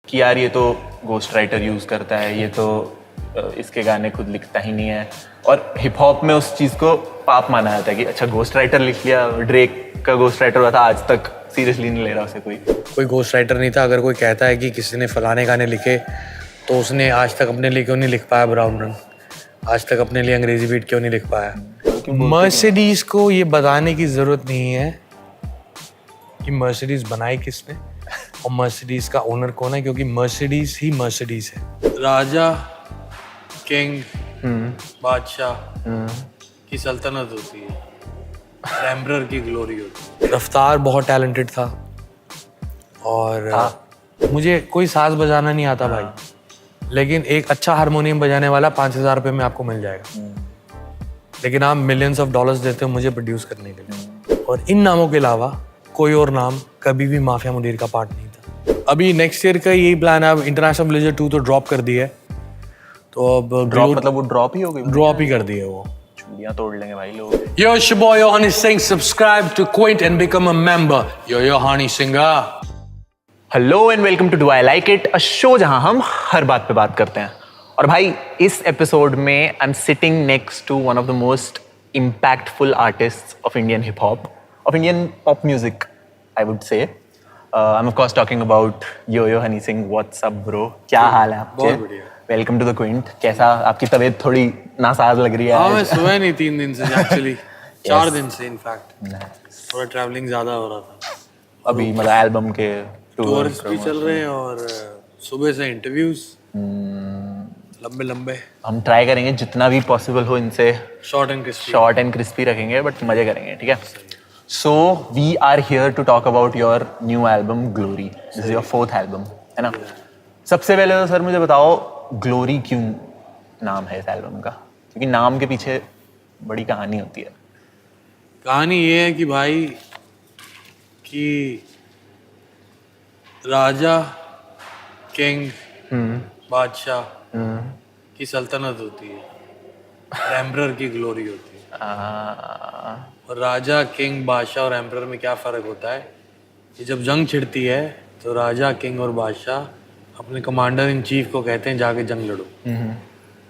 कि यार ये तो घोस्ट राइटर यूज़ करता है, ये तो इसके गाने खुद लिखता ही नहीं है। और हिप हॉप में उस चीज़ को पाप माना जाता है कि अच्छा घोस्ट राइटर लिख लिया, ड्रेक का घोस्ट राइटर हुआ था, आज तक सीरियसली नहीं ले रहा उसे कोई घोस्ट राइटर नहीं था। अगर कोई कहता है कि किसी ने फलाने गाने लिखे तो उसने आज तक अपने लिए क्यों नहीं लिख पाया ब्राउन रंग, आज तक अपने लिए अंग्रेजी बीट क्यों नहीं लिख पाया। मर्सिडीज को ये बताने की ज़रूरत नहीं है कि मर्सिडीज बनाई किसने और मर्सिडीज का ओनर कौन है, क्योंकि मर्सिडीज ही मर्सिडीज है। राजा, किंग, बादशाह की सल्तनत होती है, एम्परर की ग्लोरी होती है। रफ्तार बहुत टैलेंटेड था और मुझे कोई साज बजाना नहीं आता भाई, लेकिन एक अच्छा हारमोनियम बजाने वाला 5,000 रुपये में आपको मिल जाएगा, लेकिन आप मिलियंस ऑफ डॉलर्स देते हो मुझे प्रोड्यूस करने के लिए। और इन नामों के अलावा कोई और नाम कभी भी माफिया मुनीर का पार्ट नहीं था। अभी नेक्स्ट ईयर का यही प्लान है। अब इंटरनेशनल विलेजर 2 तो ड्रॉप कर दी है, तो अब ड्रॉप मतलब वो ड्रॉप ही हो गई, ड्रॉप ही कर दी है वो। चूड़ियां तोड़ लेंगे भाई लोग। Yo, it's your boy Yohani Singh. Subscribe to Quint and become a member. Yo, Yohani Singh. Hello and welcome to do I like it, a show जहां हम हर बात पे बात करते हैं। और भाई इस एपिसोड में I am sitting next to one of the most impactful artists of Indian hip hop, of Indian pop music I would say. I am of course talking about Yo Honey Singh. What's up bro, क्या हाल है आपके? बहुत बढ़िया। Welcome to the Quint. कैसा, आपकी तबीयत थोड़ी नासाज लग रही है? हाँ, मैं सोया नहीं 3 दिन से एक्चुअली। 4 दिन से इनफैक्ट। थोड़ा ट्रैवलिंग ज़्यादा हो रहा था। अभी मतलब एल्बम के टूर्स भी चल रहे हैं और सुबह से इंटरव्यूज लंबे हम ट्राई करेंगे जितना भी पॉसिबल हो इनसे शॉर्ट एंड क्रिस्पी रखेंगे, बट मजे करेंगे, ठीक है? So we are here to talk about your new album Glory. This is your 4th album, है ना? सबसे पहले तो सर मुझे बताओ, ग्लोरी क्यों नाम है इस एल्बम का? क्योंकि नाम के पीछे बड़ी कहानी होती है। कहानी ये है कि भाई कि राजा, किंग, बादशाह की सल्तनत होती है, एम्परर की ग्लोरी होती है। और राजा, किंग, बादशाह और एम्परर में क्या फ़र्क होता है कि जब जंग छिड़ती है तो राजा, किंग और बादशाह अपने कमांडर इन चीफ को कहते हैं जाके जंग लड़ो,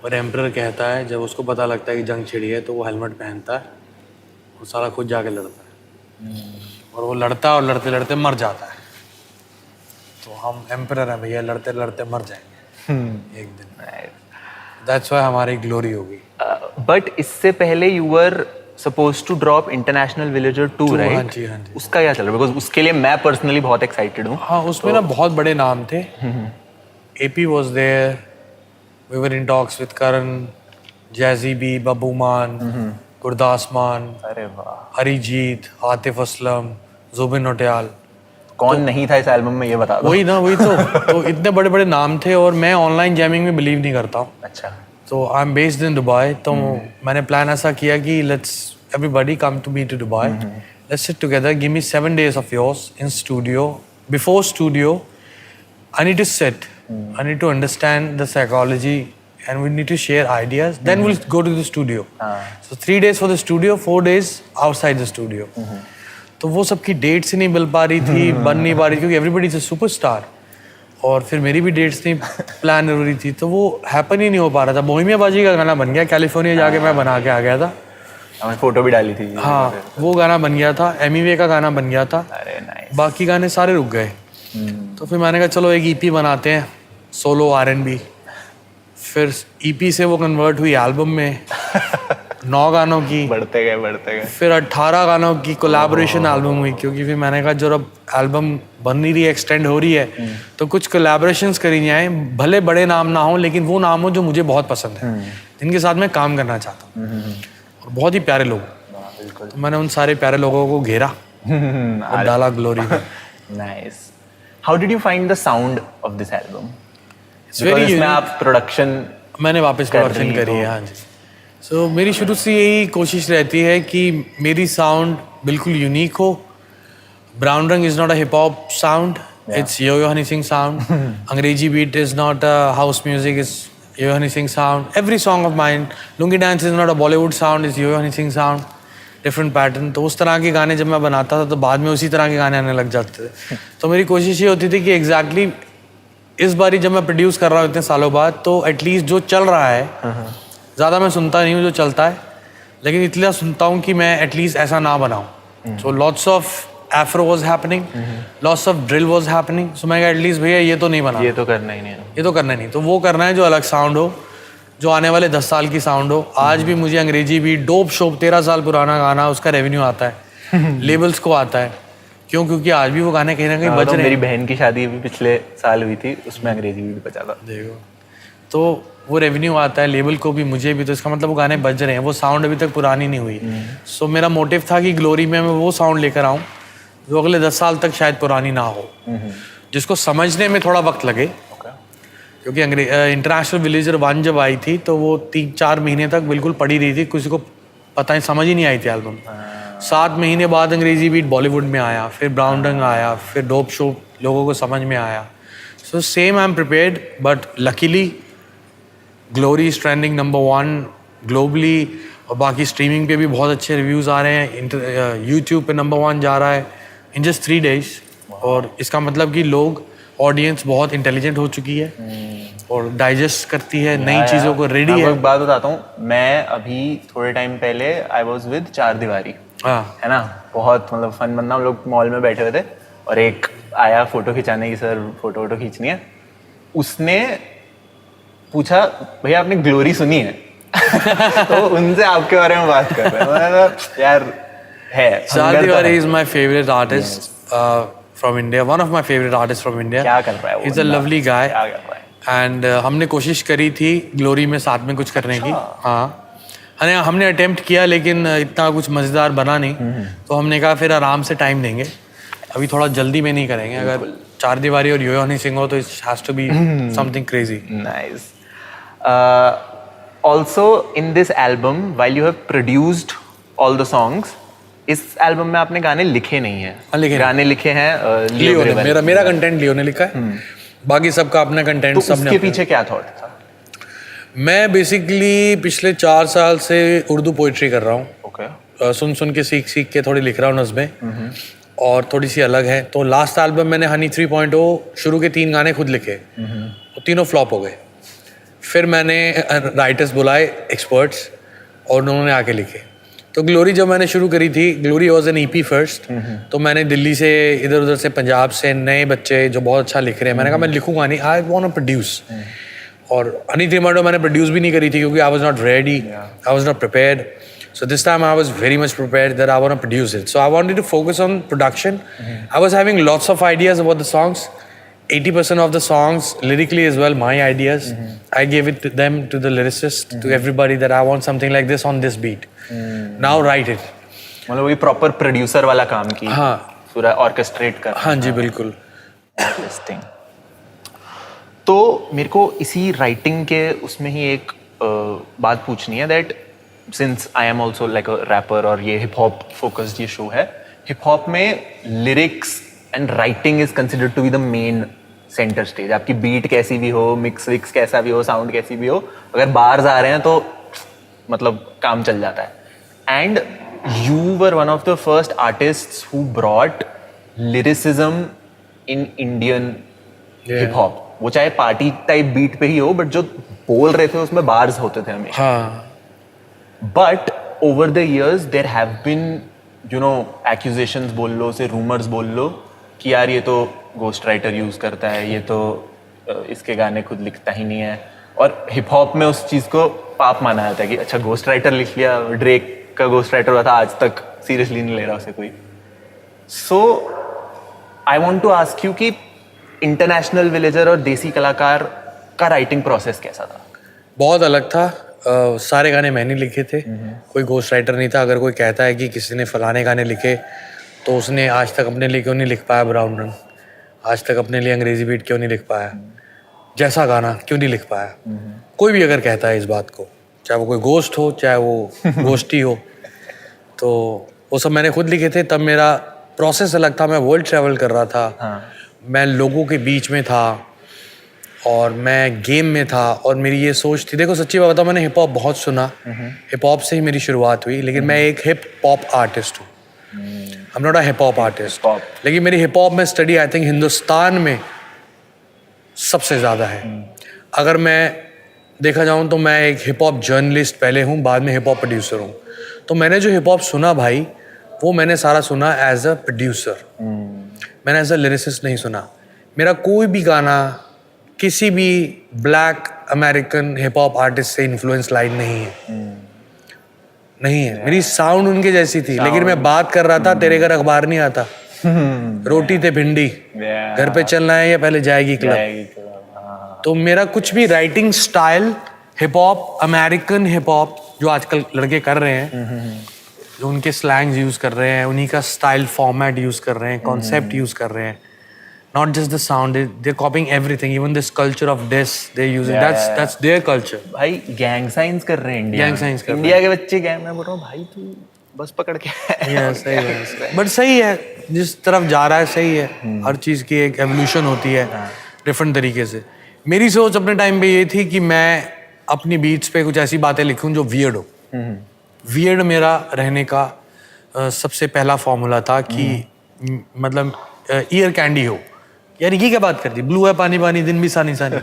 और एम्परर कहता है जब उसको पता लगता है कि जंग छिड़ी है तो वो हेलमेट पहनता है और सारा खुद जाके लड़ता है, और वो लड़ता है और लड़ते लड़ते मर जाता है। तो हम एम्परर हैं भैया, लड़ते लड़ते मर जाएंगे एक दिन। दैट्स व्हाई हमारी ग्लोरी होगी। बट इससे पहले you were supposed to drop International Villager 2, right? हाँ जी। उसका क्या चल रहा है? बिकॉज उसके लिए मैं पर्सनली बहुत एक्साइटेड हूँ। हाँ, उसमें ना बहुत बड़े नाम थे। AP was there, we were in talks with Karan, Jazzy B, Babu मान, गुरदास मान, अरे वाह, अरिजीत, आतिफ असलम, जुबिन नौटियाल। कौन नहीं था इस एल्बम में, ये बता दो। वही तो इतने बड़े बड़े नाम थे। और मैं ऑनलाइन जैमिंग में बिलीव नहीं करता हूँ। अच्छा। तो I am based in Dubai, तो मैंने प्लान ऐसा किया कि let's everybody come to me to Dubai, let's sit together, give me 7 days of yours in studio. Before studio I need to sit, I need to understand the psychology and we need to share ideas, then we'll go to the studio. So 3 days for the studio, 4 days outside the studio. तो वो सबकी dates ही नहीं मिल पा रही थी, बन नहीं पा रही, क्योंकि एवरीबडी इज अ सुपरस्टार, और फिर मेरी भी डेट्स नहीं प्लान हो रही थी, तो वो हैपन ही नहीं हो पा रहा था। बोहेमिया बाजी का गाना बन गया, कैलिफोर्निया जाके मैं बना के आ गया था। हमने फोटो भी डाली थी। हाँ, वो गाना बन गया था। एमिवे का गाना बन गया था। अरे नाइस। बाकी गाने सारे रुक गए। तो फिर मैंने कहा चलो एक EP बनाते हैं, सोलो R&B। फिर EP से वो कन्वर्ट हुई एल्बम में 9 गानों की, बढ़ते गए। फिर 18 गानों की कोलैबोरेशन एल्बम हुई, क्योंकि फिर मैंने कहा जब एल्बम बन नहीं रही है, एक्सटेंड हो रही है, तो कुछ कोलैबोरेशंस करी जाएं, भले बड़े नाम ना हो लेकिन वो नाम हो जो मुझे बहुत पसंद है, जिनके साथ मैं काम करना चाहता हूँ, और बहुत ही प्यारे लोग। तो मैंने उन सारे प्यारे लोगों को घेरा और डाला ग्लोरी में। Nice. How did you find the sound of this album? Very आप प्रोडक्शन, मैंने वापस प्रोडक्शन करी है। हाँ जी। सो मेरी शुरू से यही कोशिश रहती है कि मेरी साउंड बिल्कुल यूनिक हो। Brown Rang is not a hip hop sound, it's Yo Honey Singh sound. Angreji beat is not a house music, is Yo Honey Singh sound. Every song of mind, Lungi dance is not a Bollywood sound, is Yo Honey Singh sound. Different pattern. तो उस तरह के गाने जब मैं बनाता था तो बाद में उसी तरह के गाने आने लग जाते थे। तो मेरी कोशिश ये होती थी कि एग्जैक्टली इस बारी जब मैं प्रोड्यूस कर रहा हूँ इतने सालों बाद, तो एटलीस्ट जो चल रहा है, ज़्यादा मैं सुनता नहीं हूँ जो चलता है, लेकिन इतना सुनता हूँ कि मैं एटलीस्ट ऐसा ना बनाऊँ. So lots of Afro was happening, lots of drill was happening. So मैं एटलीस्ट भैया ये तो नहीं बना, ये तो करना ही नहीं है. ये तो करना ही नहीं. तो वो करना है जो अलग साउंड हो, जो आने वाले 10 साल की साउंड हो. आज भी मुझे अंग्रेजी भी डोप शोप 13 साल पुराना गाना, उसका रेवेन्यू आता है, लेबल्स को आता है. क्यों? क्योंकि आज भी वो गाने कहीं ना कहीं बज रहे हैं. मेरी बहन की शादी भी पिछले साल हुई थी, उसमें अंग्रेजी भी बजा था. देखो, तो वो रेवेन्यू आता है लेबल को भी, मुझे भी. तो इसका मतलब वो गाने बज रहे हैं, वो साउंड अभी तक पुरानी नहीं हुई. सो मेरा मोटिव था कि ग्लोरी में मैं वो साउंड लेकर आऊँ जो अगले 10 साल तक शायद पुरानी ना हो, जिसको समझने में थोड़ा वक्त लगे. क्योंकि इंटरनेशनल विलेजर 1 जब आई थी तो वो 3-4 महीने तक बिल्कुल पड़ी रही थी, किसी को पता ही समझ ही नहीं आई थी एल्बम. 7 महीने बाद अंग्रेजी बीट बॉलीवुड में आया, फिर ब्राउन रंग आया, फिर डोप शो लोगों को समझ में आया. So same I am prepared, but luckily glory is trending number 1 globally, और बाकी स्ट्रीमिंग पे भी बहुत अच्छे रिव्यूज़ आ रहे हैं. यूट्यूब पे नंबर 1 जा रहा है इन जस्ट 3 days. और इसका मतलब कि लोग, ऑडियंस बहुत इंटेलिजेंट हो चुकी है और डाइजेस्ट करती है नई चीज़ों को, रेडी है. एक बात बताता हूँ, मैं अभी थोड़े टाइम पहले आई वॉज विद 4 दीवारी, है ना, बहुत मतलब फन बनना. हम लोग मॉल में बैठे हुए थे और एक आया फोटो खिंचाने की, सर फोटो खींचनी है. उसने पूछा भैया आपने ग्लोरी सुनी है? तो उनसे आपके बारे में बात कर रहे हैं. मैंने कहा यार है. 4 दीवारी is my favourite artist from India, one of my favourite artist from India. क्या कर रहा है वो? इज अ लवली गाय. क्या कर रहा है? एंड हमने कोशिश करी थी ग्लोरी में साथ में कुछ करने की. हाँ, हमने अटेम्प्ट किया, लेकिन इतना कुछ मज़ेदार बना नहीं. तो हमने कहा फिर आराम से टाइम देंगे, अभी थोड़ा जल्दी में नहीं करेंगे. अगर 4 दीवारी और यो हनी सिंह हो तो it has to be something crazy. Nice. Also in this album, while you have produced all the songs, इस एल्बम में आपने गाने लिखे नहीं हैं. गाने लिखे हैं लियो ने. मेरा कंटेंट लियो ने लिखा है. बाकी सबका अपना कंटेंट. तो उसके पीछे क्या थॉट था? मैं बेसिकली पिछले 4 साल से उर्दू पोइट्री कर रहा हूँ. ओके. सुन के सीख के थोड़ी लिख रहा हूँ नज़में, और थोड़ी सी अलग है. तो लास्ट एल्बम मैंने हनी 3.0 शुरू के 3 गाने खुद लिखे, वो तीनों फ्लॉप हो गए. फिर मैंने राइटर्स बुलाए, एक्सपर्ट्स, और उन्होंने आके लिखे. तो ग्लोरी जब मैंने शुरू करी थी, glory was an EP first. तो मैंने दिल्ली से, इधर उधर से, पंजाब से नए बच्चे जो बहुत अच्छा लिख रहे हैं, मैंने कहा मैं लिखूंगा नहीं, आई वांट टू प्रोड्यूस. और हनी 3.0 मैंने प्रोड्यूस भी नहीं करी थी क्योंकि I was not ready, I was not prepared. So this time I was very much prepared that I want to produce it. So I wanted to focus on production. I was having lots of ideas about the songs. 80% of the songs lyrically as well, my ideas. I gave it to them, to the lyricist, to everybody, that I want something like this on this beat. Now write it. मतलब वही proper producer वाला काम की. हाँ, पूरा orchestrate कर. हाँ जी बिल्कुल. इंटरेस्टिंग. तो मेरे को इसी राइटिंग के उसमें ही एक बात पूछनी है, that since I am also like a rapper और ये हिप हॉप फोकस्ड ये शो है, हिप हॉप में lyrics and writing is considered to be the main centre stage. आपकी बीट कैसी भी हो, मिक्स विक्स कैसा भी हो, साउंड कैसी भी हो, अगर बार्स आ रहे हैं तो मतलब काम चल जाता है. And you were one of the first artists who brought lyricism in Indian hip hop. वो चाहे पार्टी टाइप बीट पे ही हो, बट जो बोल रहे थे उसमें बार्स होते थे हमें. हाँ. But over the years there have been, you know, accusations बोल लो, से rumors बोल लो कि यार ये तो घोस्ट राइटर यूज करता है, ये तो इसके गाने खुद लिखता ही नहीं है. और हिप हॉप में उस चीज़ को पाप माना जाता है कि अच्छा घोस्ट राइटर लिख लिया, ड्रेक का घोस्ट राइटर हुआ था, आज तक सीरियसली नहीं ले रहा उसे कोई. So I want to ask you कि इंटरनेशनल विलेजर और देसी कलाकार का राइटिंग प्रोसेस कैसा था? बहुत अलग था. सारे गाने मैंने लिखे थे, कोई घोस्ट राइटर नहीं था. अगर कोई कहता है कि किसी ने फलाने गाने लिखे तो उसने आज तक अपने लिए क्यों नहीं लिख पाया ब्राउन रंग, आज तक अपने लिए अंग्रेजी बीट क्यों नहीं लिख पाया, जैसा गाना क्यों नहीं लिख पाया. कोई भी अगर कहता है इस बात को, चाहे वो कोई गोस्ट हो, चाहे वो गोस्टी हो, तो वो सब मैंने खुद लिखे थे. तब मेरा प्रोसेस अलग था. मैं वर्ल्ड ट्रैवल कर रहा था, मैं लोगों के बीच में था, और मैं गेम में था, और मेरी ये सोच थी. देखो सच्ची बात बताऊं, मैंने हिप हॉप बहुत सुना, हिप हॉप से ही मेरी शुरुआत हुई, लेकिन मैं एक हिप हॉप आर्टिस्ट हूँ. I am not a hip hop artist. लेकिन मेरी हिप हॉप में स्टडी आई थिंक हिंदुस्तान में सबसे ज़्यादा है। अगर मैं देखा जाऊँ तो मैं एक हिप हॉप जर्नलिस्ट पहले हूँ, बाद में हिप हॉप प्रोड्यूसर हूँ। तो मैंने जो हिप हॉप सुना भाई, वो मैंने सारा सुना एज अ प्रोड्यूसर। मैंने एज अ लिरिसिस्ट नहीं सुना। मेरा कोई भी गाना किसी भी black American hip hop artist से इन्फ्लुएंस लाइन नहीं है। नहीं है। मेरी साउंड उनके जैसी थी, लेकिन मैं बात कर रहा था, तेरे घर अखबार नहीं आता, रोटी ते भिंडी, घर पे चलना है या पहले जाएगी क्लब। तो मेरा कुछ भी writing style hip hop, American hip hop जो आजकल लड़के कर रहे हैं, जो उनके स्लैंग्स यूज कर रहे हैं, उन्हीं का स्टाइल फॉर्मेट यूज कर रहे हैं, कॉन्सेप्ट यूज कर रहे हैं, not just the sound, they're copying everything, even this culture of diss they're using, that's their culture. भाई गैंग साइंस कर रहे हैं इंडिया Gang signs कर रहे हैं। इंडिया के बच्चे गैंग में बोल रहा हूँ भाई तू बस पकड़ के सही है, बट सही है, जिस तरफ जा रहा है सही है। हर चीज़ की एक एवोल्यूशन होती है डिफरेंट तरीके से। मेरी सोच अपने टाइम पे ये थी कि मैं अपनी बीट्स पे कुछ ऐसी बातें लिखूं जो वियर्ड हो। वियर्ड मेरा रहने का सबसे पहला फॉर्मूला था कि मतलब ईयर कैंडी हो। यार ये क्या बात कर दी, ब्लू है पानी पानी दिन भी सानी सानी,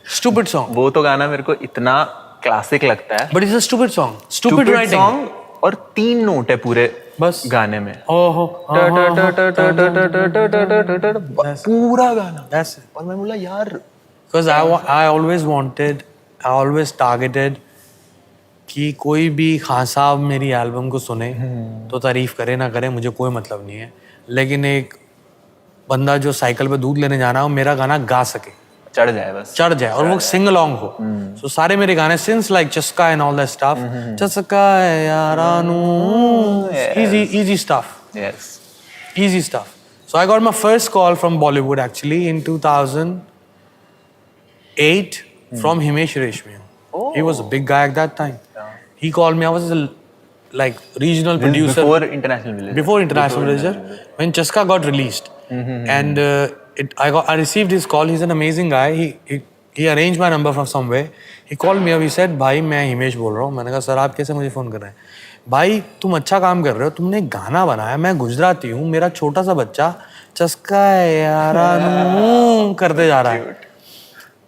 स्टूपिड सॉन्ग। वो तो गाना मेरे को इतना क्लासिक लगता है, but it's a stupid song, stupid writing song, और 3 नोट है पूरे बस गाने में, ओहो पूरा गाना। that's it. और मैं बोला यार Because I always wanted, I always targeted कि कोई भी खान साहब मेरी एल्बम को सुने तो तारीफ करे ना करे, मुझे कोई मतलब नहीं है, लेकिन एक बंदा जो साइकिल पे दूध लेने जाना हो मेरा गाना गा सके, चढ़ जाए बस, चढ़ जाए, और वो सिंग अलोंग हो। सो सारे मेरे गाने सिंस लाइक चस्का एंड ऑल दैट स्टफ, चस्का है यारानू, easy stuff, yes easy stuff. So I got my first call from Bollywood actually in 2008 from Himesh Reshmiya. He was a big guy at that time. He called me. I was a like regional producer before International Village. before International Village, when Chaska got released, and I received his call. He's an amazing guy. He arranged my number from somewhere. He called me up. He said, "भाई मैं हिमेश बोल रहा हूँ." मैंने कहा sir आप कैसे मुझे फ़ोन कर रहे हैं? भाई तुम अच्छा काम कर रहे हो, तुमने एक गाना बनाया, मैं गुजराती हूँ, मेरा छोटा सा बच्चा चस्का यारानू करते जा रहा है।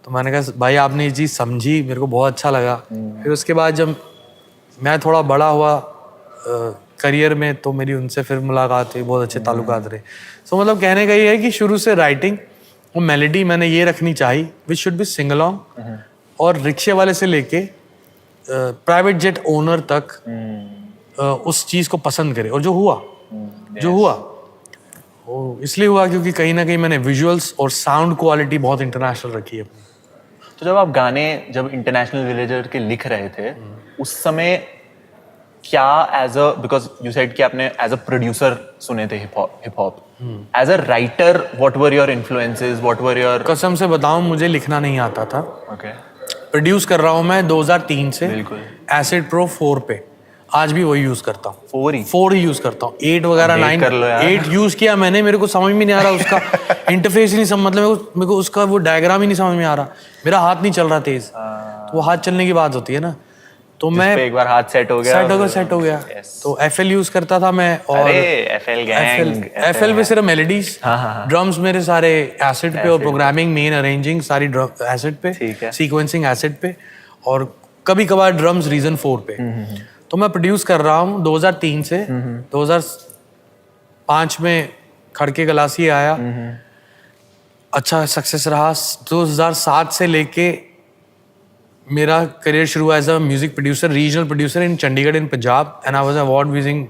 तो मैंने कहा भाई आपने ये चीज़ समझी, मेरे को बहुत अच्छा लगा। फिर उसके बाद जब मैं थोड़ा बड़ा हुआ करियर में, तो मेरी उनसे फिर मुलाकात हुई, बहुत अच्छे ताल्लुकात रहे। सो मतलब कहने का ये है कि शुरू से राइटिंग और मेलोडी मैंने ये रखनी चाहिए which should be sing along, और रिक्शे वाले से लेके प्राइवेट जेट ओनर तक उस चीज़ को पसंद करे। और जो हुआ वो इसलिए हुआ क्योंकि कहीं ना कहीं मैंने विजुअल्स और साउंड क्वालिटी बहुत इंटरनेशनल रखी है अपनी। तो जब आप गाने जब इंटरनेशनल विलेजर के लिख रहे थे उस समय क्या as a, because you said कि आपने एज अ प्रोड्यूसर सुने थे hip hop, as a writer what were your influences, what were your? कसम से बताऊं मुझे लिखना नहीं आता था। ओके, प्रोड्यूस कर रहा हूं मैं 2003 से, बिल्कुल। एसिड प्रो 4 पे, आज भी वही यूज करता हूँ। 4 ही यूज करता हूँ। 8 वगैरह 9 कर लो यार। 8 यूज किया मैंने, मेरे को समझ में नहीं आ रहा उसका इंटरफेस ही नहीं समझ, मतलब मेरे को उसका वो डायग्राम ही नहीं समझ में आ रहा, मेरा हाथ नहीं चल रहा तेज। तो वो हाथ चलने की बात होती है ना, तो मैं एक बार हाथ सेट हो गया तो FL यूज करता था मैं। और FL पे सिर्फ मेलोडीज, ड्रम्स मेरे सारे एसिड पे, और प्रोग्रामिंग मेन अरेंजिंग सारी एसिड पे, सीक्वेंसिंग एसिड पे, और कभी कभार ड्रम्स रीजन 4 पे। तो मैं प्रोड्यूस कर रहा हूँ 2003 से 2005 में खड़के गलासी आया, अच्छा सक्सेस रहा। 2007 से लेके मेरा करियर शुरू हुआ as a music producer, regional producer in Chandigarh in Punjab, and I was award winning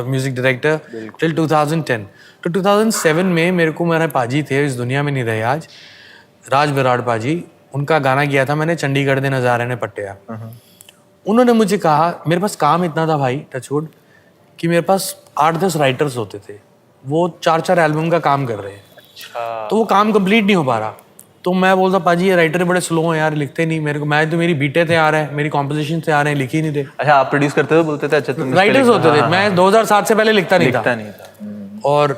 music director till 2010। तो 2007 में मेरे को, मेरे पाजी थे, इस दुनिया में नहीं रहे आज, राज बराड़ पाजी, उनका गाना किया था मैंने, चंडीगढ़ दे नज़ारे ने पट्टिया। उन्होंने मुझे कहा, मेरे पास काम इतना था भाई टचवुड कि मेरे पास 8-10 राइटर्स होते थे, वो 4-4 एल्बम का काम कर रहे हैं। अच्छा। तो वो काम कंप्लीट नहीं हो पा रहा। तो मैं बोलता पाजी ये राइटर बड़े स्लो हैं यार, लिखते नहीं मेरे को, मैं तो मेरी बीटे से आ रहे हैं, मेरी कॉम्पोजिशन से आ रहे हैं, लिख ही नहीं थे। अच्छा, आप प्रोड्यूस करते थे, बोलते थे अच्छा तुम राइटर्स होते थे। मैं 2007 से पहले लिखता नहीं था, और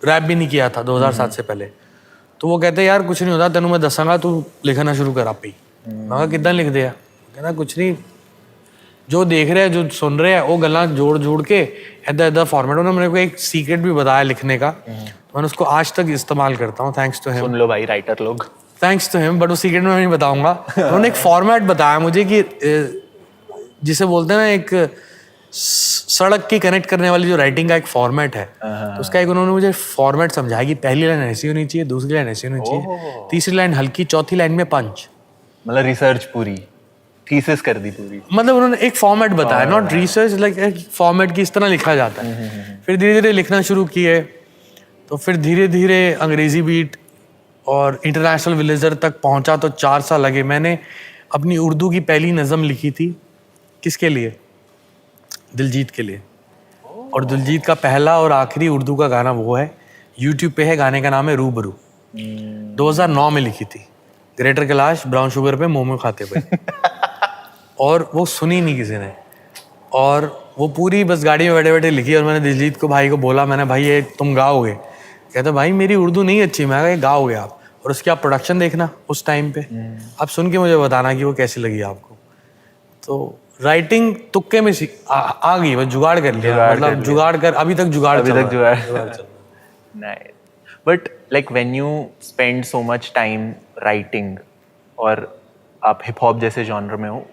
रैप भी नहीं किया था 2007 से पहले। तो वो कहते यार कुछ नहीं होता, तेनों मैं दसांगा, तू लिखना शुरू कर आप ही। मैं कितना लिख दिया? कहना कुछ नहीं, जो देख रहे हैं, जो सुन रहे हैं, वो गल्ला जोड़ जोड़ के ऐदा फॉर्मेट। उन्होंने मेरे को एक सीक्रेट भी बताया लिखने का, तो मैंने उसको आज तक इस्तेमाल करता हूँ, थैंक्स टू हिम। सुन लो भाई राइटर लोग, थैंक्स टू हिम, बट वो सीक्रेट में नहीं बताऊंगा। उन्होंने एक फॉर्मेट बताया मुझे कि जिसे बोलते हैं ना, एक सड़क की कनेक्ट करने वाली जो राइटिंग का एक फॉर्मेट है, तो उसका एक उन्होंने मुझे फॉर्मेट समझाया कि पहली लाइन ऐसी होनी चाहिए, दूसरी लाइन ऐसी होनी चाहिए, तीसरी लाइन हल्की, चौथी लाइन में पंच। मतलब रिसर्च पूरी, थीसिस कर दी पूरी। मतलब उन्होंने एक फॉर्मेट बताया, नॉट रिसर्च, लाइक एक फॉर्मेट की इस तरह लिखा जाता है। फिर धीरे धीरे लिखना शुरू किए, तो फिर धीरे धीरे अंग्रेजी बीट और इंटरनेशनल विलेजर तक पहुंचा, तो 4 साल लगे। मैंने अपनी उर्दू की पहली नज़म लिखी थी, किसके लिए? दिलजीत के लिए। और दिलजीत का पहला और आखिरी उर्दू का गाना वो है, यूट्यूब पे है, गाने का नाम है रूबरू। 2009 में लिखी थी, ग्रेटर कैलाश ब्राउन शुगर पे मोमो खाते हुए। और वो सुनी नहीं किसी ने, और वो पूरी बस गाड़ी में बैठे बैठे लिखी। और मैंने दिलजीत को भाई को बोला, मैंने भाई ये तुम गाओगे? कहते भाई मेरी उर्दू नहीं अच्छी। मैं कहा ये गाओगे आप, और उसकी आप प्रोडक्शन देखना उस टाइम पे, आप सुन के मुझे बताना कि वो कैसी लगी आपको। तो राइटिंग तुक्के में आ गई, बस जुगाड़ कर लिया, मतलब जुगाड़ कर, अभी तक जुगाड़ चल रहा है। Nice. But like when you spend so much time writing और आप हिप हॉप जैसे जॉनर में हो,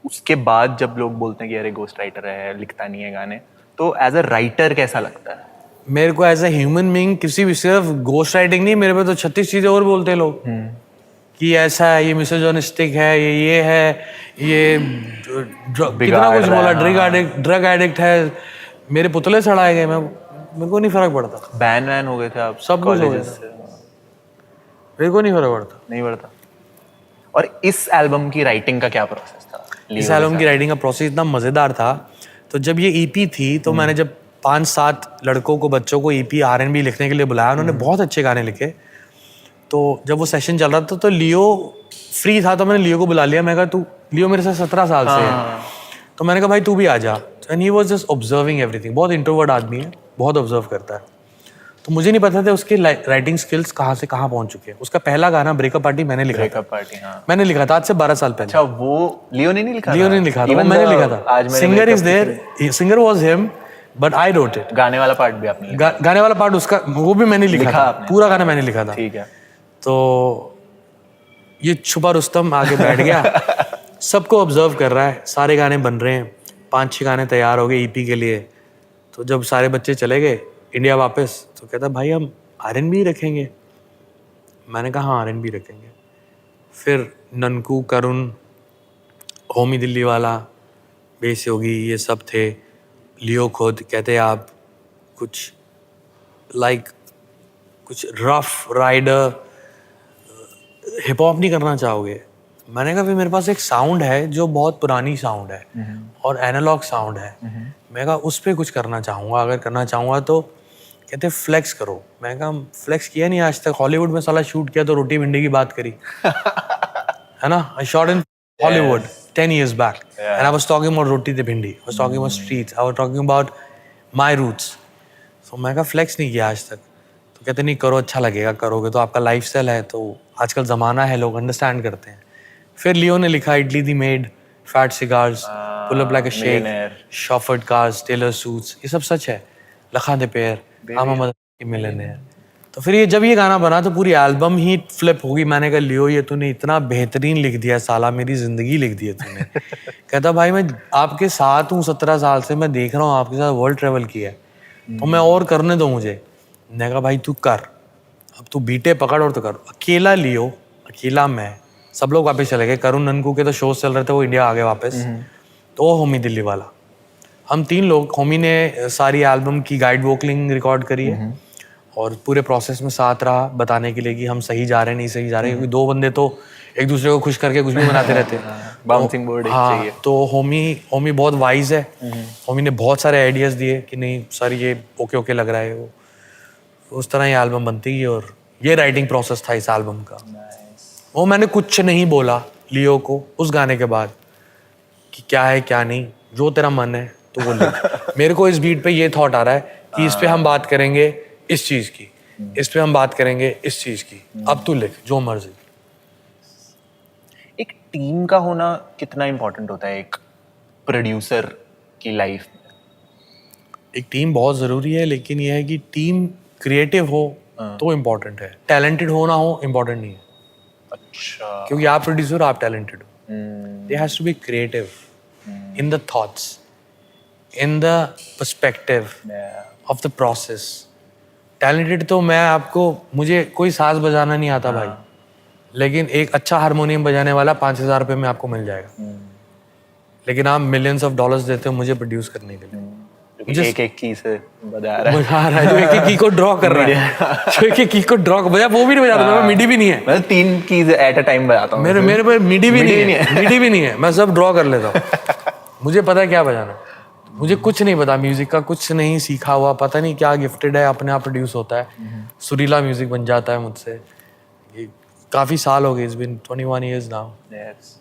उसके बाद जब लोग बोलते हैं कि अरे गोस्ट राइटर है, लिखता नहीं है गाने, तो एज अ राइटर कैसा लगता है? मेरे को एज अ ह्यूमन बीइंग किसी भी, सिर्फ गोस्ट राइटिंग नहीं, मेरे पे तो 36 चीजें और बोलते हैं लोग कि ऐसा है, ये मिसोजिनिस्टिक है, ये है, ये कितना कुछ बोला, ड्रग एडिक्ट है, मेरे पुतले सड़ाए गए। मेरे को नहीं फर्क पड़ता। बैन वैन हो गए थे आप सब कुछ हो गया था, मेरे को नहीं फर्क पड़ता। नहीं पड़ता। और इस एल्बम की राइटिंग का क्या प्रोसेस था? इस एल्बम की राइटिंग का प्रोसेस इतना मज़ेदार था। तो जब ये ईपी थी, तो मैंने जब 5-7 लड़कों को, बच्चों को ईपी R&B लिखने के लिए बुलाया, उन्होंने बहुत अच्छे गाने लिखे। तो जब वो सेशन चल रहा था, तो लियो फ्री था, तो मैंने लियो को बुला लिया। मैं कहा तू, लियो मेरे साथ 17 साल से है, तो मैंने कहा भाई तू भी आ जा। And he was just observing everything. बहुत इंट्रोवर्ट आदमी है, बहुत ऑब्जर्व करता है। तो मुझे नहीं पता था उसके राइटिंग स्किल्स कहाँ से कहाँ पहुंच चुके हैं। उसका पहला गाना ब्रेकअप पार्टी मैंने लिखा था। ब्रेकअप पार्टी, हाँ। मैंने लिखा था आज से 12 साल पहले। अच्छा, वो लियो ने नहीं लिखा? लियो ने लिखा था, वो मैंने लिखा था। Singer is there, singer was him, but I wrote it. गाने वाला पार्ट भी आपने गाने वाला पार्ट उसका, वो भी मैंने लिखा था, पूरा गाना मैंने लिखा था। ठीक है। तो ये छुपा रुस्तम आगे बैठ गया, सबको ऑब्जर्व कर रहा है, सारे गाने बन रहे हैं, 5-6 गाने तैयार हो गए ईपी के लिए। तो जब सारे बच्चे चले गए इंडिया वापस, तो कहता भाई हम R&B रखेंगे। मैंने कहा हाँ R&B रखेंगे। फिर ननकू, करुण, होमी दिल्ली वाला, बेस योगी, ये सब थे। लियो खुद कहते आप कुछ कुछ रफ राइडर, हिप हॉप नहीं करना चाहोगे? मैंने कहा फिर मेरे पास एक साउंड है जो बहुत पुरानी साउंड है और एनालॉग साउंड है, मैं कहा उस पर कुछ करना चाहूँगा, अगर करना चाहूँगा तो। कहते फ्लेक्स करो। मैं कहा फ्लेक्स किया नहीं आज तक, हॉलीवुड में साला शूट किया तो रोटी भिंडी की बात करी है ना। आई shot in Hollywood 10 years back and I was talking about roti de bhindi, I was talking about streets, I was talking about my roots. So मैं कहा फ्लेक्स नहीं किया आज तक। तो कहते नहीं करो, अच्छा लगेगा, करोगे तो आपका लाइफस्टाइल है, तो आजकल ज़माना है, लोग अंडरस्टैंड करते हैं। फिर लियो ने लिखा idli the made, fat cigars, pull up like a sheikh, chauffeured cars, tailor suits, ये सब सच है। लखा दे पैर, I'm a मिलियनेयर। तो फिर ये जब ये गाना बना तो पूरी एल्बम ही फ्लिप होगी। मैंने कहा लियो ये तूने इतना बेहतरीन लिख दिया साला, मेरी ज़िंदगी लिख दी है तूने। कहता भाई मैं आपके साथ हूँ 17 साल से, मैं देख रहा हूँ आपके साथ वर्ल्ड ट्रेवल किया है, तो मैं और करने दो मुझे। मैंने कहा भाई तू कर, अब तू बीटे पकड़ और तो कर। अकेला लियो, अकेला मैं, सब लोग वापस चले गए। करुण ननकू के तो शोज चल रहे थे, वो इंडिया आ गए वापस। तो वो होमी दिल्ली वाला, हम 3 लोग, होमी ने सारी एल्बम की गाइड वोकलिंग रिकॉर्ड करी है और पूरे प्रोसेस में साथ रहा बताने के लिए कि हम सही जा रहे हैं, नहीं सही जा रहे हैं, क्योंकि 2 बंदे तो एक दूसरे को खुश करके कुछ भी बनाते रहते हैं। बाउंसिंग बोर्ड चाहिए। तो होमी बहुत वाइज है। होमी ने बहुत सारे आइडियाज दिए कि नहीं सर ये ओके लग रहा है, वो उस तरह ये एल्बम बनती है। और ये राइटिंग प्रोसेस था इस एल्बम का। वो मैंने कुछ नहीं बोला लियो को उस गाने के बाद कि क्या है क्या नहीं, जो तेरा मन है तो वो लिख। मेरे को इस बीट पे ये थॉट आ रहा है कि इस पे हम बात करेंगे इस चीज की, इस पे हम बात करेंगे इस चीज की, अब तू लिख जो मर्जी। एक टीम का होना कितना इम्पोर्टेंट होता है एक प्रोड्यूसर की लाइफ में? एक टीम बहुत ज़रूरी है, लेकिन यह है कि टीम क्रिएटिव हो तो इम्पोर्टेंट है, टैलेंटेड हो ना हो इम्पोर्टेंट नहीं है। अच्छा। क्योंकि आप प्रोड्यूसर, आप टैलेंटेड हो, they has to be creative in the thoughts, in the perspective of the process. Talented तो मैं आपको, मुझे कोई साज बजाना नहीं आता भाई, लेकिन एक अच्छा हारमोनियम बजाने वाला 5,000 रुपये में आपको मिल जाएगा। लेकिन आप मिलियंस ऑफ डॉलर्स देते हो मुझे प्रोड्यूस करने के लिए। मुझे एक की से बजा रहा है, बजा रहा है, जो एक एक की को ड्रॉ कर रहा है, जो एक एक की को ड्रॉ बजा, वो भी नहीं बजाता मैं, मिडी भी नहीं है, मैं 3 कीज एट अ टाइम बजाता हूँ। मेरे पे मिडी भी नहीं है, मिडी भी नहीं है, मैं सब ड्रॉ कर लेता हूँ। मुझे पता है क्या बजाना, मुझे कुछ नहीं पता म्यूजिक का, कुछ नहीं सीखा हुआ, पता नहीं क्या गिफ्टेड है, अपने आप प्रोड्यूस होता है, सुरीला म्यूजिक बन जाता है मुझसे। काफी साल हो गए, it's been 21 years now. Yes.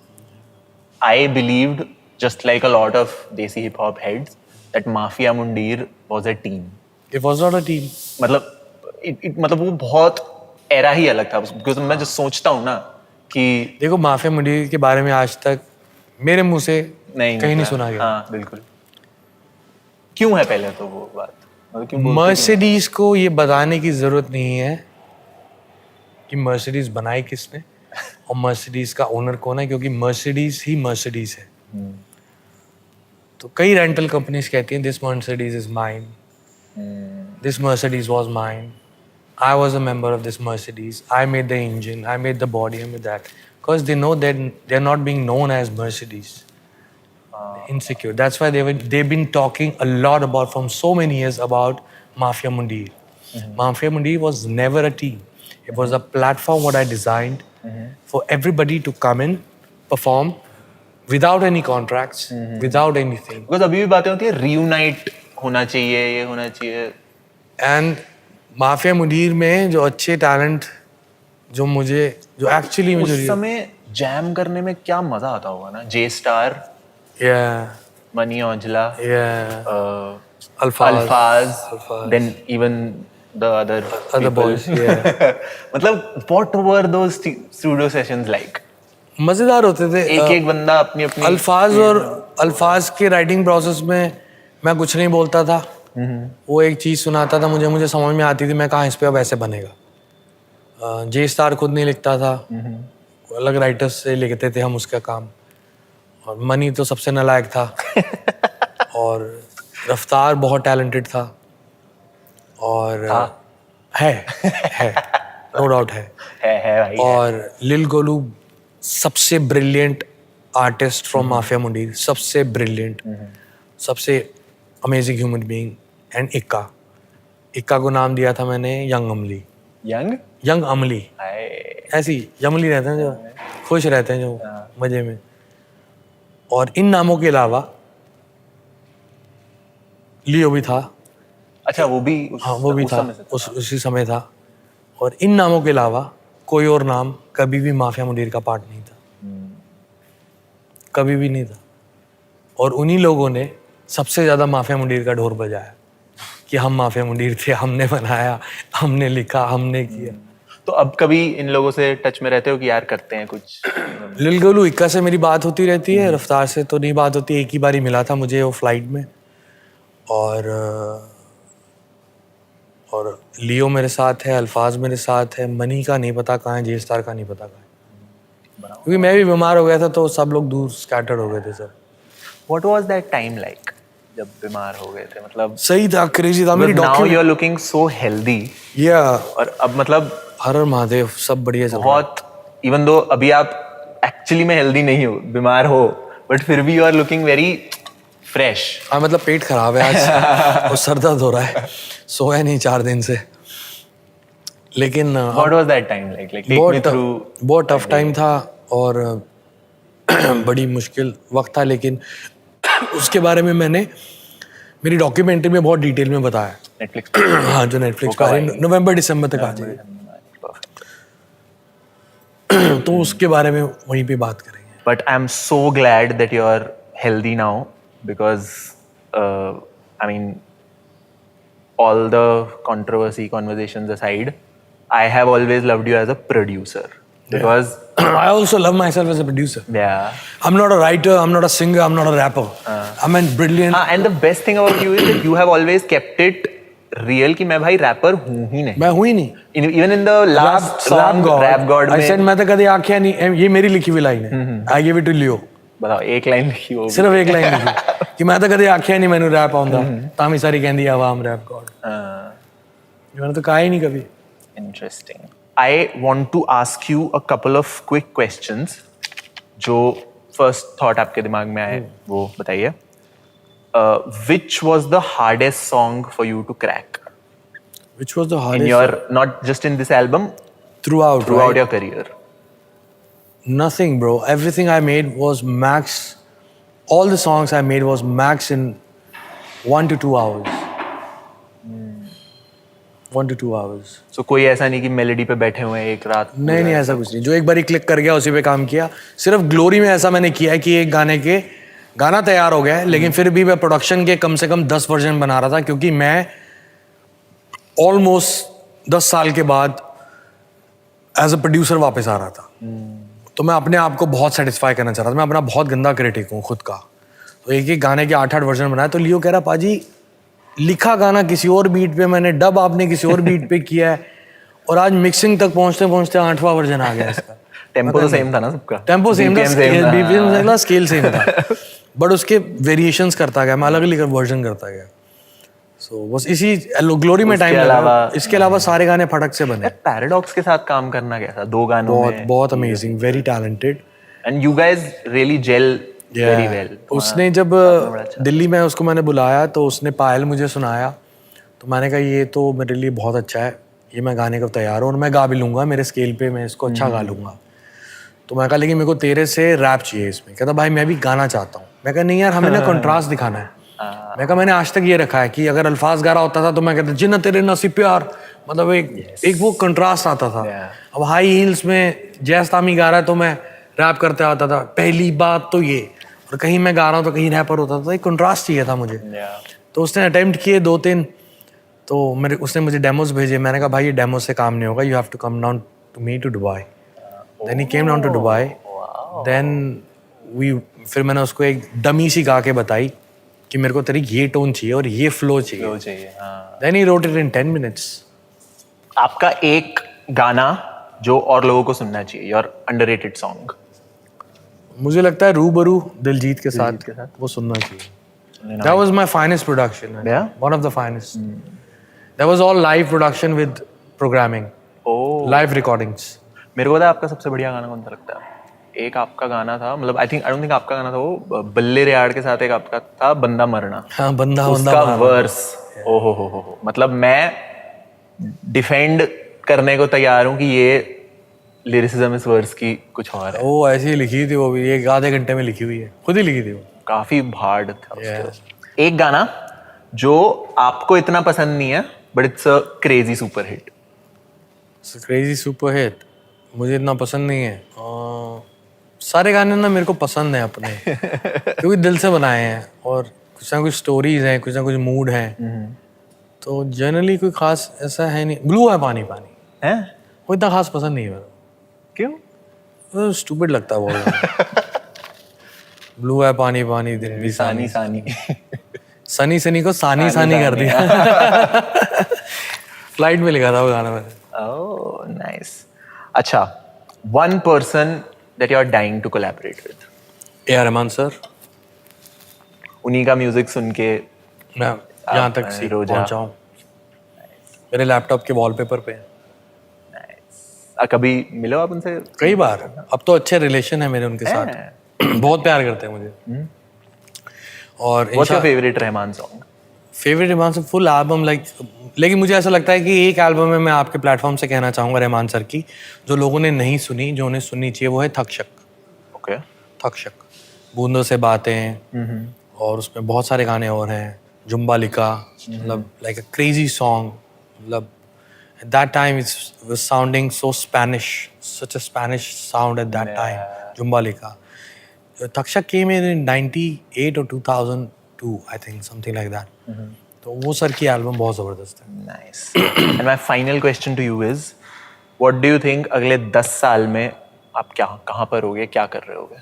I believed, just like a lot of Desi hip hop heads, that Mafia Mundir was a team. It was not a team. मतलब वो बहुत एरा ही अलग था, because मैं जो सोचता हूँ ना कि देखो, माफिया मुंडीर के बारे में आज तक मेरे मुंह से कहीं नहीं सुना गया। हाँ बिल्कुल। क्यों है पहले तो वो बात, मतलब क्यों बोलते मर्सिडीज को ये बताने की जरूरत नहीं है कि मर्सिडीज बनाई किसने और मर्सिडीज का ओनर कौन है, क्योंकि मर्सिडीज ही मर्सिडीज है। तो कई रेंटल कंपनीज कहती हैं this Mercedes is mine, this Mercedes was mine, I was a member of this Mercedes, I made the engine, I made the body, I made that, because they know that they are not being known as Mercedes. Insecure. That's why they've been talking a lot about from so many years about Mafia Mundir. Mafia Mundir was never a team. It was a platform what I designed for everybody to come in, perform without any contracts, without anything. Because अभी भी बातें होती है reunite होना चाहिए, ये होना चाहिए. And Mafia Mundir में जो अच्छे talent जो actually मुझे उस समय जैम करने में क्या मजा आता होगा ना, J Star, yeah, Mani Aujla, yeah, Alfaz, then even the other people. boys, yeah. मतलब what were those studio sessions like? मजेदार होते थे। एक बंदा अपनी अल्फाज के राइटिंग प्रोसेस में मैं कुछ नहीं बोलता था, वो एक चीज सुनाता था, मुझे समझ में आती थी, मैं कहा इस पे अब ऐसे बनेगा। जे स्टार खुद नहीं लिखता था, अलग राइटर्स से लिखते थे हम उसका काम, और मनी तो सबसे नालायक था और रफ्तार बहुत टैलेंटेड था, और है नो डाउट है भाई। और लिल गोलू सबसे brilliant artist from mafia Mundeer, सबसे ब्रिलियंट, सबसे अमेजिंग ह्यूमन बीइंग। एंड इक्का को नाम दिया था मैंने यंग अमली। यंग अमली ऐसी यमली रहते हैं जो खुश रहते हैं, जो मजे में। और इन नामों के अलावा लियो भी था। अच्छा, वो भी वो भी था, उसी समय था। और इन नामों के अलावा कोई और नाम कभी भी माफिया मुंडीर का पार्ट नहीं था, कभी भी नहीं था। और उन्हीं लोगों ने सबसे ज्यादा माफिया मुंडीर का ढोर बजाया कि हम माफिया मुंडीर थे, हमने बनाया, हमने लिखा, हमने किया। तो अब कभी इन लोगों से टच में रहते हो कि यार करते हैं कुछ? लिल गोलू इक्का से मेरी बात होती रहती है, रफ्तार से तो नहीं बात होती। एक ही बार ही मिला था मुझे वो फ्लाइट में। और लियो मेरे साथ है, अल्फाज मेरे साथ है, मनी का नहीं पता कहाँ है, जे स्टार का नहीं पता कहाँ है, क्योंकि मैं भी बीमार हो गया था तो सब लोग दूर स्कैटर्ड हो गए थे सब। What was that time like जब बीमार हो गए थे? मतलब सही था, क्रेजी था। मेरी now you are looking so healthy. और अब मतलब हर महादेव सब बढ़िया चल रहा है। बहुत, इवन दो अभी आप एक्चुअली में हेल्दी नहीं हो, बीमार हो, बट फिर भी you are looking very fresh. हाँ, मतलब पेट खराब है आज और सर दर्द हो रहा है, सोया नहीं 4 दिन से। लेकिन What was that time like? Like take me through. बहुत टफ टाइम था और बड़ी मुश्किल वक्त था, लेकिन उसके बारे में मैंने मेरी डॉक्यूमेंट्री में बहुत डिटेल में बताया। नेटफ्लिक्स हाँ, जो नेटफ्लिक्स पर नवंबर-दिसंबर तक आ जाएगी, तो उसके बारे में वहीं पे बात करेंगे। But I'm so glad that you are healthy now because I mean, all the controversy conversations aside, I have always loved you as a producer. because I also love myself as a producer. yeah. I'm not a writer, I'm not a singer, I'm not a rapper. I'm a brilliant. And the best thing about you is that you have always kept it real कि मैं भाई wrapper हूँ ही नहीं. मैं हुई नहीं. Even in the last song Rap God I में said मैं तो कभी आँखें नहीं, ये मेरी लिखी हुई लाइन है. I give it to Leo. बताओ एक लाइन लिखी होगी. सिर्फ एक लाइन लिखी कि मैं तो कभी आँखें नहीं मैंने रैप आਉਂਦਾ ਤਾਂ ਵੀ ਸਾਰੀ ਕਹਿੰਦੀ ਆਵਾਮ रैप गॉड. मैंने तो कहा ही नहीं कभी. Interesting. I want to ask you a couple of quick questions. जो first thought आपके दिमाग में आए वो बताइए. Which was the hardest song for you to crack Which was the in hardest? your, not just in this album, throughout right? your career? Nothing, bro. Everything I made was max. All the songs I made was max in 1 to 2 hours. 1 to 2 hours. So कोई ऐसा नहीं कि melody पे बैठे हुए हैं एक रात. नहीं ऐसा कुछ नहीं. जो एक बार क्लिक कर गया उसी पे काम किया. सिर्फ ग्लोरी में ऐसा मैंने किया है कि एक गाना तैयार हो गया है लेकिन फिर भी मैं प्रोडक्शन के कम से कम 10 वर्जन बना रहा था क्योंकि मैं ऑलमोस्ट 10 साल के बाद एज अ प्रोड्यूसर वापस आ रहा था. तो मैं अपने आप को बहुत सेटिस्फाई करना चाह रहा था. मैं अपना बहुत गंदा क्रिटिक हूँ खुद का. तो एक गाने के 8-8 वर्जन बनाया. तो लियो कह रहा पाजी लिखा गाना किसी और बीट पे, मैंने डब आपने किसी और बीट पे किया है और आज मिक्सिंग तक पहुंचते पहुंचते 8वां वर्जन आ गया इसका. टेम्पो तो सेम था ना सबका. टेम्पो सेम था, बीपीएम था, स्केल सेम था बट उसके वेरिएशंस करता गया. मैं अलग अलग वर्जन करता गया. सो बस इसी ग्लोरी में टाइम लगा. इसके अलावा सारे गाने फटक से बने. पैराडॉक्स के साथ काम करना कैसा? 2 गानों में बहुत amazing, very talented and you guys really gel very well. उसने जब दिल्ली में उसको मैंने बुलाया तो उसने पायल मुझे सुनाया तो मैंने कहा ये तो मेरे लिए बहुत अच्छा है, ये मैं गाने का तैयार हूँ और मैं गा भी लूँगा मेरे स्केल पे, मैं इसको अच्छा गा लूँगा. तो मैं कहा लेकिन मेरे को तेरे से रैप चाहिए इसमें. कहता भाई मैं भी गाना चाहता हूँ. मैं कहा नहीं यार हमें ना कंट्रास्ट दिखाना है. मैं कहा मैंने आज तक ये रखा है कि अगर अल्फाज गा रहा होता था तो मैं कहता जिन्ना तेरे नसीब प्यार, मतलब एक वो कंट्रास्ट आता था. अब हाई हील्स में जैस तामी गा रहा है तो मैं रैप करते आता था. पहली बात तो ये, और कहीं मैं गा रहा हूँ तो कहीं रैपर होता था. एक कंट्रास्ट चाहिए था मुझे. तो उसने अटेम्प्ट किए 2-3. तो उसने मुझे डेमोज भेजे. मैंने कहा भाई ये डेमो से काम नहीं होगा, you have to come down to me to Dubai. Then he came down to Dubai. Then फिर मैंने उसको एक डमी सी गा के बताई कि मेरे को तेरी ये टोन चाहिए और ये फ्लो चाहिए. Then he wrote it in 10 minutes. आपका एक गाना जो और लोगों को सुनना चाहिए, योर अंडररेटेड सॉन्ग. मुझे लगता है रूबरू दिलजीत के साथ वो सुनना चाहिए. That was my finest production. Yeah? One of the finest. That was all live production with programming. Live recordings. मेरे को पता है आपका सबसे बढ़िया गाना कौन सा लगता है? एक आपका गाना था, मतलब आई डोंट थिंक आपका गाना था वो बल्ले रियाड़ के साथ एक आपका था बंदा मरना. हाँ बंदा उसका वर्स हो मतलब मैं डिफेंड करने को तैयार हूँ कि ये लिरिसिज्म इस वर्स की कुछ और है. वो ऐसी ही लिखी थी वो भी, एक आधे घंटे में लिखी हुई है, खुद ही लिखी थी वो. काफी हार्ड था उसके. एक गाना जो आपको इतना पसंद नहीं है but it's a crazy super hit. Crazy super hit मुझे इतना पसंद नहीं है. सारे गाने ना मेरे को पसंद हैं अपने क्योंकि दिल से बनाए हैं और कुछ ना कुछ स्टोरीज हैं, कुछ ना कुछ मूड हैं. तो जनरली कोई खास ऐसा है नहीं. ब्लू है पानी पानी है वो इतना खास पसंद नहीं है मेरे. क्यों? स्टूपिड लगता है वो. ब्लू है पानी पानी दिन भी सानी सानी सनी सनी को सानी सानी कर दिया. फ्लाइट में लिखा था वो गाना मैंने. Oh nice. अच्छा, one person that you are dying to collaborate with. A.R. Rahman sir. उन्हीं का म्यूजिक सुन के मैं यहाँ तक पहुँचा हूँ. मेरे लैपटॉप के वॉलपेपर पे. कभी मिलो आप उनसे? कई बार. अब तो अच्छे रिलेशन है मेरे उनके साथ. बहुत प्यार करते हैं मुझे. और What's your favorite Rahman song? Favourite Rahman sir full album लेकिन मुझे ऐसा लगता है कि एक एल्बम में मैं आपके प्लेटफॉर्म से कहना चाहूँगा रहमान सर की जो लोगों ने नहीं सुनी, जो उन्हें सुननी चाहिए, वो है थकशक. ओके. थकशक, बूंदों से बातें, और उसमें बहुत सारे गाने और हैं. जुम्बा लिका, मतलब लाइक अ क्रेजी सॉन्ग. मतलब at that time it was sounding so Spanish, such a Spanish sound at that time. Jumba Lika. Thakshak came in 98 or 2002, I think, something like that. तो वो sir की album बहुत ज़बरदस्त है. Nice. And my final question to you is, what do you think अगले 10 साल में आप कहाँ पर होगे, क्या कर रहे होगे?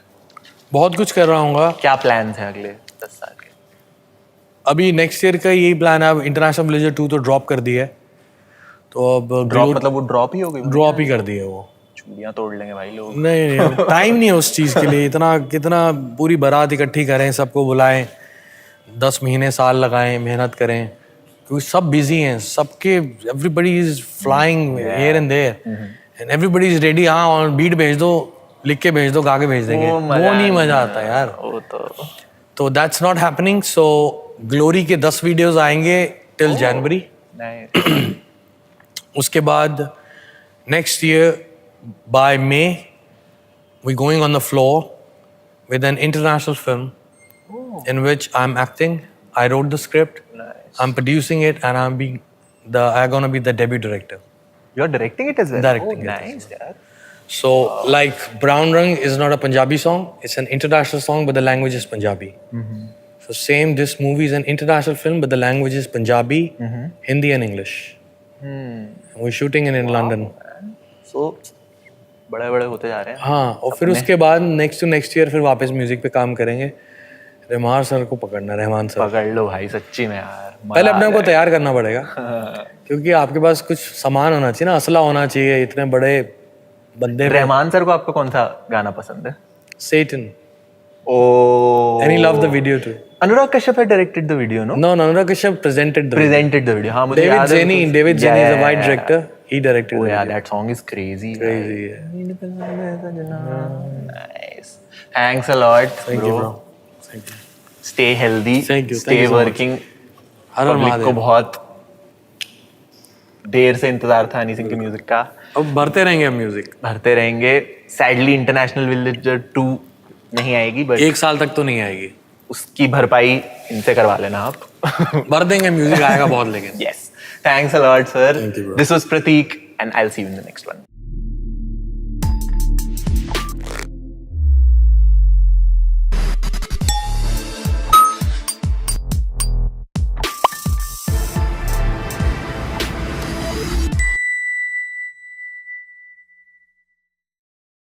बहुत कुछ कर रहा हूँ। क्या प्लान्स हैं अगले 10 साल के? अभी नेक्स्ट ईयर का यही प्लान है। अब इंटरनेशनल विलेजर 2 तो ड्रॉप कर दिया है, तो अब ड्रॉप मतलब वो ड्रॉप ही हो गई? ड्रॉप ही कर दिया वो। चूड़ियाँ तोड़ लेंगे भाई लोग। नहीं, टाइम नहीं है उस चीज़ के लिए। इतना कितना पूरी बारात इकट्ठी करें, सबको बुलाएं, 10 महीने साल लगाएं, मेहनत करें, क्योंकि सब बिजी हैं, सबके everybody is flying here and there and everybody is ready. हाँ, और बीट भेज दो, लिख के भेज दो, गा के भेज देंगे। वो नहीं मजा आता यार, वो तो that's not happening. So glory के 10 वीडियोस आएंगे टिल जनवरी। उसके बाद next year by May, we're going on the floor with an international film in which I'm acting. I wrote the script. Nice. I'm producing it, and I'm gonna be the debut director. You're directing it as well? Directing it. Nice, yaar. So, like, Brown Rang is not a Punjabi song. It's an international song, but the language is Punjabi. So same, this movie is an international film, but the language is Punjabi, Hindi and English. And we're shooting it in London. So बड़े बड़े होते जा रहे हैं। हाँ, और फिर उसके बाद नेक्स्ट ईयर फिर वापस म्यूजिक पे काम करेंगे। रहमान सर को पकड़ना, रहमान सर पकड़ लो भाई, सच्ची में यार। पहले अपने को तैयार करना पड़ेगा, क्योंकि आपके पास कुछ सामान होना चाहिए ना, असला होना चाहिए। इतने बड़े बंदे। रहमान सर को आपको कौन सा गाना पसंद है? Satan. Oh. And he loved the video too. Anurag Kashyap had directed the video, no? No, Anurag Kashyap presented the video. हाँ, मुझे David याद है। David Zeni is a white director. He directed Oh the yeah, video. that song is crazy. Crazy, yeah. Nice. Thanks a lot, Thank you, bro. Thank you. Stay healthy. Thank you. Stay Thank you so much. working. Her her Public को महादेव। बहुत देर से इंतजार था हनी सिंह के music का। अब भरते रहेंगे हम म्यूजिक। भरते रहेंगे। सैडली इंटरनेशनल विलेजर 2 नहीं आएगी, बट 1 साल तक तो नहीं आएगी। उसकी भरपाई इनसे करवा लेना आप। भर देंगे, म्यूजिक आएगा बहुत। लेकिन Yes. Thanks a lot, sir. Thank you, bro. This was Prateek, and I'll see you in the next one.